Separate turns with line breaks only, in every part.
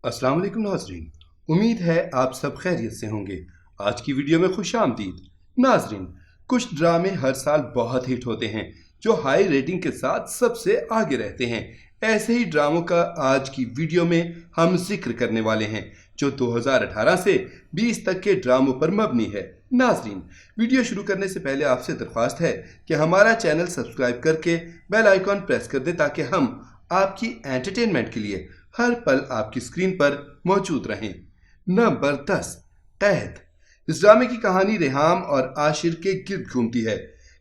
अस्सलाम वालेकुम नाजरीन। उम्मीद है आप सब खैरियत से होंगे। आज की वीडियो में खुश आमदीद। नाजरीन, कुछ ड्रामे हर साल बहुत हिट होते हैं जो हाई रेटिंग के साथ सबसे आगे रहते हैं। ऐसे ही ड्रामों का आज की वीडियो में हम जिक्र करने वाले हैं जो 2018 से 20 तक के ड्रामों पर मबनी है। नाजरीन, वीडियो शुरू करने से पहले आपसे दरख्वास्त है कि हमारा चैनल सब्सक्राइब करके बेल आइकॉन प्रेस कर दें ताकि हम आपकी एंटरटेनमेंट के लिए हर पल आपकी स्क्रीन पर मौजूद रहें। नंबर 10, कैद। इस ड्रामे की कहानी रेहाम और आशिर के गिर्द घूमती है।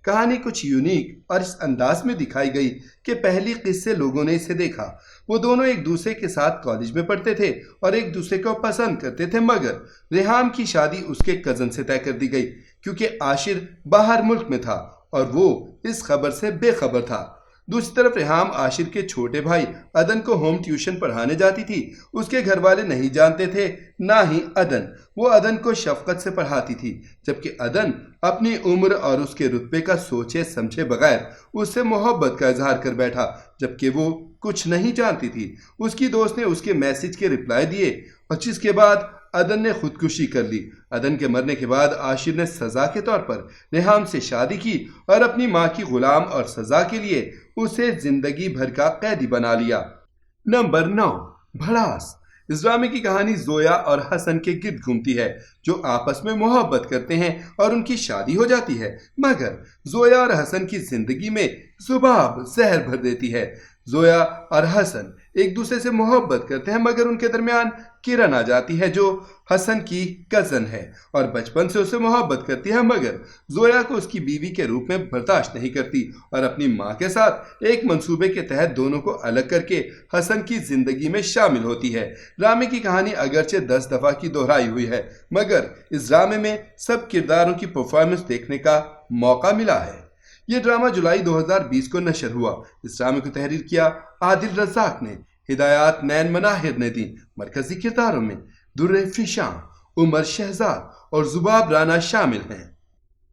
कहानी कुछ यूनिक और इस अंदाज में दिखाई गई कि पहली किस्से लोगों ने इसे देखा। वो दोनों एक दूसरे के साथ कॉलेज में पढ़ते थे और एक दूसरे को पसंद करते थे, मगर रेहाम की शादी उसके कजन से तय कर दी गई क्योंकि आशिर बाहर मुल्क में था और वो इस खबर से बेखबर था। दूसरी तरफ रेहाम आशिर के छोटे भाई अदन को होम ट्यूशन पढ़ाने जाती थी। उसके घर वाले नहीं जानते थे, ना ही अदन। वो अदन को शफकत से पढ़ाती थी, जबकि अदन अपनी उम्र और उसके रुतबे का सोचे समझे बगैर उससे मोहब्बत का इजहार कर बैठा, जबकि वो कुछ नहीं जानती थी। उसकी दोस्त ने उसके मैसेज के रिप्लाई दिए और जिसके बाद अदन ने खुदकुशी कर ली। अदन के मरने के बाद आशिर ने सजा के तौर पर रेहाम से शादी की और अपनी माँ की गुलाम और सजा के लिए उसे जिंदगी भर का कैदी बना लिया। नंबर 9, भड़ास। इस ड्रामे की कहानी जोया और हसन के गिर्द घूमती है जो आपस में मोहब्बत करते हैं और उनकी शादी हो जाती है, मगर जोया और हसन की जिंदगी में जुबाब जहर भर देती है। जोया और हसन एक दूसरे से मोहब्बत करते हैं, मगर उनके दरमियान किरण आ जाती है जो हसन की कजन है और बचपन से उससे मोहब्बत करती है, मगर जोया को उसकी बीवी के रूप में बर्दाश्त नहीं करती और अपनी माँ के साथ एक मंसूबे के तहत दोनों को अलग करके हसन की जिंदगी में शामिल होती है। ड्रामे की कहानी अगरचे 10 दफा की दोहराई हुई है, मगर इस ड्रामे में सब किरदारों की परफॉर्मेंस देखने का मौका मिला है। ये ड्रामा जुलाई 2020 को नशर हुआ। इस ड्रामे को तहरीर किया आदिल रज़ाक ने, हिदायत नैन मनाहिर ने दी। मरकजी किरदारों में दुर्रे फिशां, उमर शहजाद और जुबाब राना शामिल हैं।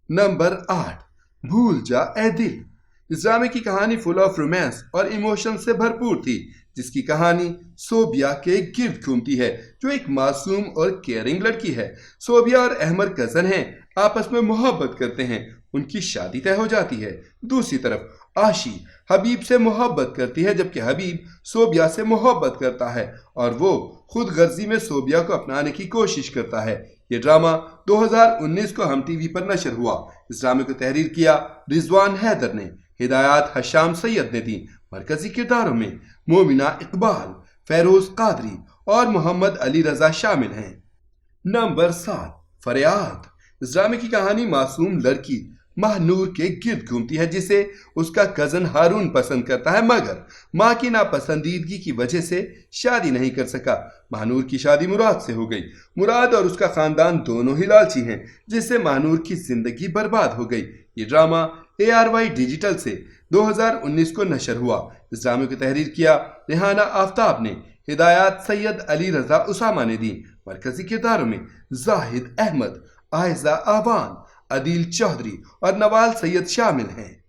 नंबर 8, भूल जा ए दिल। इस ड्रामे की कहानी फुल ऑफ रोमांस और इमोशन से भरपूर थी, जिसकी कहानी सोबिया के गिर्द घूमती है जो एक मासूम और केयरिंग लड़की है। सोबिया और अहमद कजन हैं, आपस में मोहब्बत करते हैं, उनकी शादी तय हो जाती है। दूसरी तरफ आशी हबीब से मोहब्बत करती है, जबकि हबीब सोबिया से मोहब्बत करता है और वो खुद गर्जी में सोबिया को अपनाने की कोशिश करता है। ये ड्रामा 2019 को हम टीवी पर नशर हुआ। इस ड्रामे को तहरीर किया रिजवान हैदर ने, हिदायत हशाम सैयद ने दी। मरकजी किरदारों में मोमिना इकबाल, फेरोज कादरी और मोहम्मद अली रजा शामिल हैं। नंबर 7, फरियाद। इस ड्रामे की कहानी मासूम लड़की महनूर के गिर्द घूमती है जिसे उसका कजन हारून पसंद करता है, मगर माँ की नापसंदीदगी की वजह से शादी नहीं कर सका। महनूर की शादी मुराद से हो गई। मुराद और उसका खानदान दोनों ही लालची हैं, जिससे महनूर की जिंदगी बर्बाद हो गई। ये ड्रामा ARY डिजिटल से 2019 को नशर हुआ। इस ड्रामे को तहरीर किया रेहाना आफ्ताब ने, हिदायत सैयद अली रजा उसामा ने दी। मरकजी किरदारों में जाहिद अहमद, आयजा आवान, अदील चौधरी और नवाल सैयद शामिल हैं।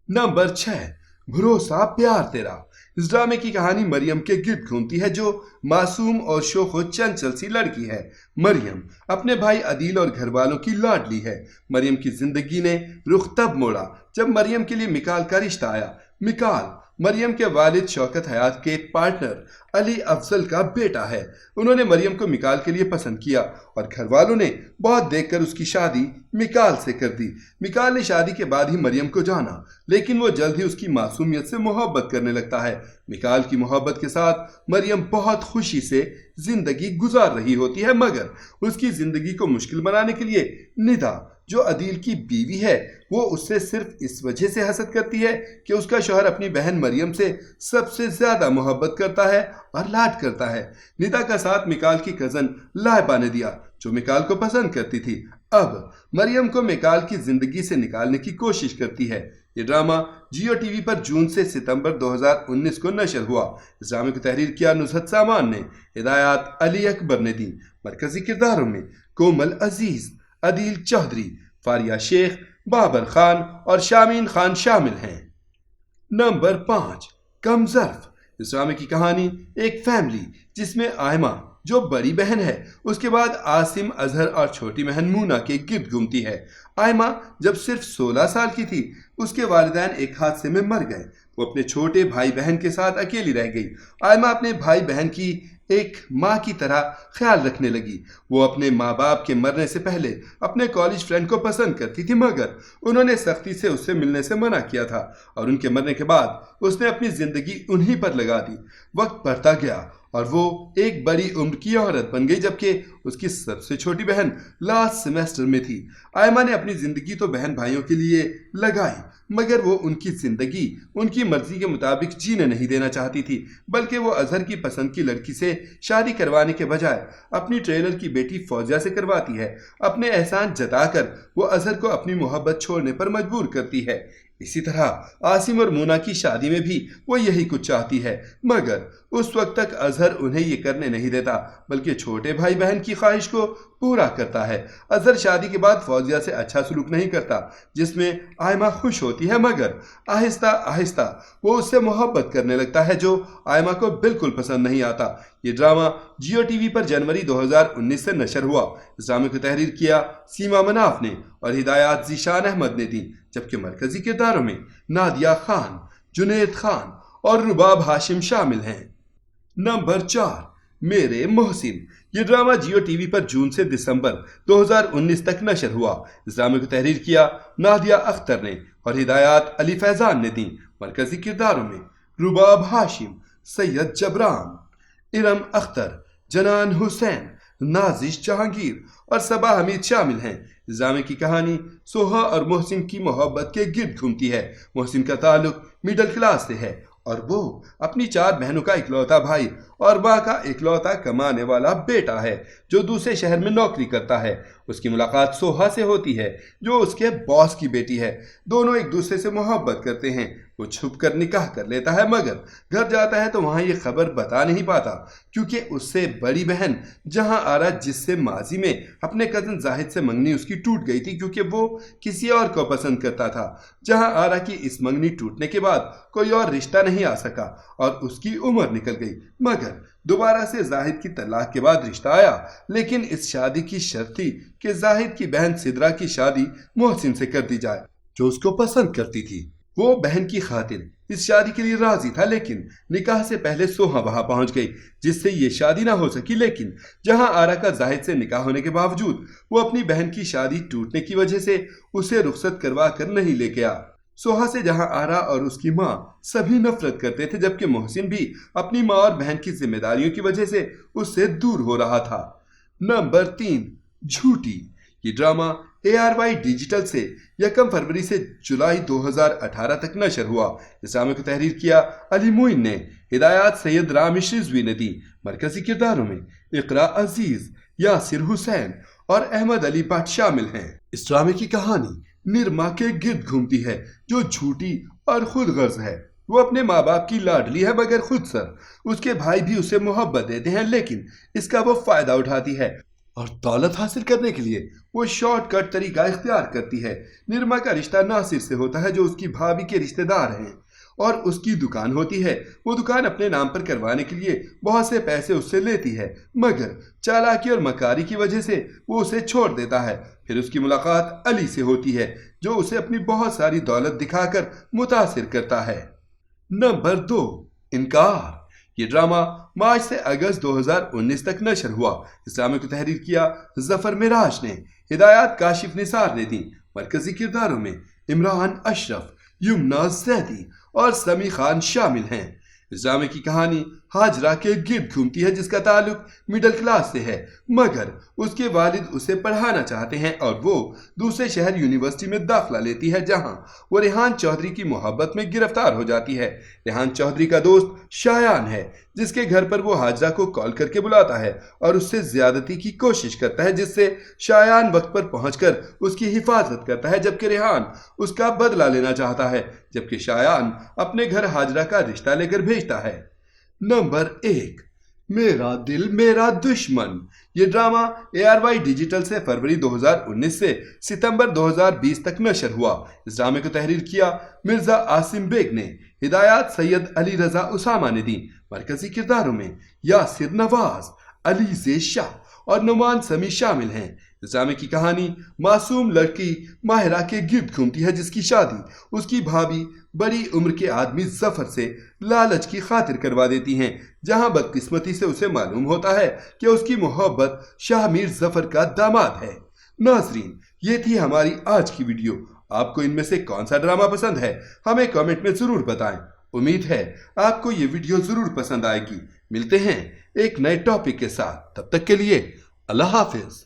नंबर 6, भरोसा प्यार तेरा। इस ड्रामे की कहानी मरियम के गिर्द घूमती है जो मासूम और शोखो चंचल सी लड़की है। मरियम अपने भाई अदील और घर वालों की लाडली है। मरियम की जिंदगी ने रुख तब मोड़ा जब मरियम के लिए मिकाल का रिश्ता आया। मिकाल मरियम के वालिद शौकत हयात के पार्टनर अली अफजल का बेटा है। उन्होंने मरियम को मिकाल के लिए पसंद किया और घर वालों ने बहुत देखकर उसकी शादी मिकाल से कर दी। मिकाल ने शादी के बाद ही मरियम को जाना, लेकिन वो जल्द ही उसकी मासूमियत से मोहब्बत करने लगता है। मिकाल की मोहब्बत के साथ मरियम बहुत खुशी से जिंदगी गुजार रही होती है, मगर उसकी जिंदगी को मुश्किल बनाने के लिए निदा जो अदील की बीवी है वो उससे सिर्फ इस वजह से हसद करती है कि उसका शौहर अपनी बहन मरियम से सबसे ज्यादा मोहब्बत करता है और लाड करता है। निदा का साथ मिकाल की कजन लाइबा ने दिया जो मिकाल को पसंद करती थी। अब मरियम को मिकाल की जिंदगी से निकालने की कोशिश करती है। ये ड्रामा जियो टीवी पर जून से सितंबर 2019 को नशर हुआ। इस ड्रामे को तहरीर किया नुसरत सामान ने, हिदायत अली अकबर ने दी। मरकजी किरदारों में कोमल अजीज, अदील चौधरी, फारिया शेख, बाबर खान और शामीन खान शामिल हैं। नंबर 5, कमजर्फ। इस ड्रामे की कहानी एक फैमिली जिसमें आयमा जो बड़ी बहन है, उसके बाद आसिम, अजहर और छोटी बहन मूना के गिर्द घूमती है। आयमा जब सिर्फ 16 साल की थी, उसके वालिदैन एक हादसे में मर गए। वो अपने छोटे भाई बहन के साथ अकेली रह गई। आयमा अपने भाई बहन की एक माँ की तरह ख्याल रखने लगी। वो अपने माँ बाप के मरने से पहले अपने कॉलेज फ्रेंड को पसंद करती थी, मगर उन्होंने सख्ती से उससे मिलने से मना किया था और उनके मरने के बाद उसने अपनी जिंदगी उन्हीं पर लगा दी। वक्त बढ़ता गया और वो एक बड़ी उम्र की औरत बन गई, जबकि उसकी सबसे छोटी बहन लास्ट सेमेस्टर में थी। आयमा ने अपनी जिंदगी तो बहन भाइयों के लिए लगाई, मगर वो उनकी जिंदगी उनकी मर्जी के मुताबिक जीने नहीं देना चाहती थी, बल्कि वो अजहर की पसंद की लड़की से शादी करवाने के बजाय अपनी ट्रेलर की बेटी फौजिया से करवाती है। अपने एहसान जताकर वो अजहर को अपनी मोहब्बत छोड़ने पर मजबूर करती है। इसी तरह आसिम और मूना की शादी में भी वो यही कुछ चाहती है, मगर उस वक्त तक अजहर उन्हें ये करने नहीं देता, बल्कि छोटे भाई बहन की ख्वाहिश को पूरा करता है। अजहर शादी के बाद फौजिया से अच्छा सलूक नहीं करता, जिसमें आयमा खुश होती है, मगर आहिस्ता आहिस्ता वो उससे मोहब्बत करने लगता है, जो आयमा को बिल्कुल पसंद नहीं आता। ये ड्रामा जियो टीवी पर जनवरी 2019 से नशर हुआ। इस ड्रामे को तहरीर किया सीमा मनाफ ने और हिदायत ज़ीशान अहमद ने दी, जबकि मरकजी किरदारों में नादिया खान, जुनैद खान और रुबाब हाशिम शामिल हैं। नंबर 4, मेरे मोहसिन। ये ड्रामा जियो टीवी पर जून से दिसंबर 2019 तक नशर हुआ। इस ड्रामे को तहरीर किया नादिया अख्तर ने और हिदायत अली फैजान ने दी। मरकजी किरदारों में रुबाब हाशिम, सैयद जबरान, इरम अख्तर, जनान हुसैन, नाजिश जहांगीर और सबा हमीद शामिल हैं। इस ड्रामे की कहानी सोहा और मोहसिन की मोहब्बत के गिर्द घूमती है। मोहसिन का ताल्लुक मिडिल क्लास से है और वो अपनी 4 बहनों का इकलौता भाई और माँ का इकलौता कमाने वाला बेटा है, जो दूसरे शहर में नौकरी करता है। उसकी मुलाकात सोहा से होती है, जो उसके बॉस की बेटी है। दोनों एक दूसरे से मोहब्बत करते हैं। वो छुप कर निकाह कर लेता है, मगर घर जाता है तो वहाँ ये खबर बता नहीं पाता, क्योंकि उससे बड़ी बहन जहाँ आरा, जिससे माजी में अपने कज़न जाहिद से मंगनी उसकी टूट गई थी, क्योंकि वो किसी और को पसंद करता था। जहाँ आरा की इस मंगनी टूटने के बाद कोई और रिश्ता नहीं आ सका और उसकी उम्र निकल गई, मगर दोबारा से जाहिद की तलाक के बाद रिश्ता आया। लेकिन इस शादी की शर्त थी कि जाहिद की बहन सिद्रा की शादी मोहसिन से कर दी जाए, जो उसको पसंद करती थी। वो बहन की खातिर इस शादी के लिए राजी था, लेकिन निकाह से पहले सोहा वहां पहुंच गई, जिससे ये शादी ना हो सकी। लेकिन जहां आरा का जाहिद से निकाह होने के बावजूद वो अपनी बहन की शादी टूटने की वजह से उसे रुखसत करवा कर नहीं लेके आ। सोहा से जहां आरा और उसकी माँ सभी नफरत करते थे, जबकि मोहसिन भी अपनी माँ और बहन की जिम्मेदारियों की वजह से उससे दूर हो रहा था। नंबर 3, झूठी। ये ड्रामा ARY डिजिटल से 1 फरवरी से जुलाई 2018 तक नशर हुआ। इस ड्रामे को तहरीर किया अली मोइन ने, हिदायत सैयद रामिश रिजवी ने दी। मरकजी किरदारों में इकरा अजीज, यासिर हुसैन और अहमद अली भट्ट शामिल हैं। इस ड्रामे की कहानी निर्मा के गिर्द घूमती है, जो झूठी और खुद गर्ज है। वो अपने माँ बाप की लाडली है, मगर खुद सर उसके भाई भी उसे मोहब्बत देते हैं, लेकिन इसका वो फायदा उठाती है और दौलत हासिल करने के लिए वो शॉर्टकट तरीका इख्तियार करती है। निर्मा का रिश्ता नासिर से होता है, जो उसकी भाभी के रिश्तेदार हैं, और उसकी दुकान होती है। वो दुकान अपने नाम पर करवाने के लिए बहुत से पैसे उससे लेती है, मगर चालाकी और मकारी की वजह से वो उसे छोड़ देता है। फिर उसकी मुलाकात अली से होती है, जो उसे अपनी बहुत सारी दौलत दिखाकर मुतासिर करता है। नंबर 2, इनकार। ये ड्रामा मार्च से अगस्त 2019 तक नशर हुआ। इस ड्रामे को तहरीर किया जफर मिराज ने, हिदायत काशिफ निसार ने दी। मरकजी किरदारों में इमरान अशरफ, युमना जैदी और समी खान शामिल हैं। इस ड्रामे की कहानी हाजरा के गिर्द घूमती है, जिसका ताल्लुक मिडिल क्लास से है, मगर उसके वालिद उसे पढ़ाना चाहते हैं और वो दूसरे शहर यूनिवर्सिटी में दाखिला लेती है, जहां वो रेहान चौधरी की मोहब्बत में गिरफ्तार हो जाती है। रेहान चौधरी का दोस्त शायान है, जिसके घर पर वो हाजरा को कॉल करके बुलाता है और उससे ज्यादती की कोशिश करता है, जिससे शायान वक्त पर पहुंचकर उसकी हिफाजत करता है, जबकि रेहान उसका बदला लेना चाहता है, जबकि शायान अपने घर हाजरा का रिश्ता लेकर भेजता है। नंबर 1, मेरा दिल मेरा दुश्मन। ये ड्रामा ARY डिजिटल से फरवरी 2019 से सितंबर 2020 तक नशर हुआ। इस ड्रामे को तहरीर किया मिर्जा आसिम बेग ने, हिदायत सैयद अली रजा उसामा ने दी। मरकजी किरदारों में यासिर नवाज, अलीज़े शाह और नुमान समी शामिल हैं। इस ड्रामे की कहानी मासूम लड़की माहिरा के गिर्द घूमती है, जिसकी शादी उसकी भाभी बड़ी उम्र के आदमी जफर से लालच की खातिर करवा देती हैं, जहां बदकिस्मती से उसे मालूम होता है कि उसकी मोहब्बत शाहमीर जफर का दामाद है। नाजरीन, ये थी हमारी आज की वीडियो। आपको इनमें से कौन सा ड्रामा पसंद है, हमें कमेंट में जरूर बताएं। उम्मीद है आपको ये वीडियो जरूर पसंद आएगी। मिलते हैं एक नए टॉपिक के साथ, तब तक के लिए अल्लाह हाफिज।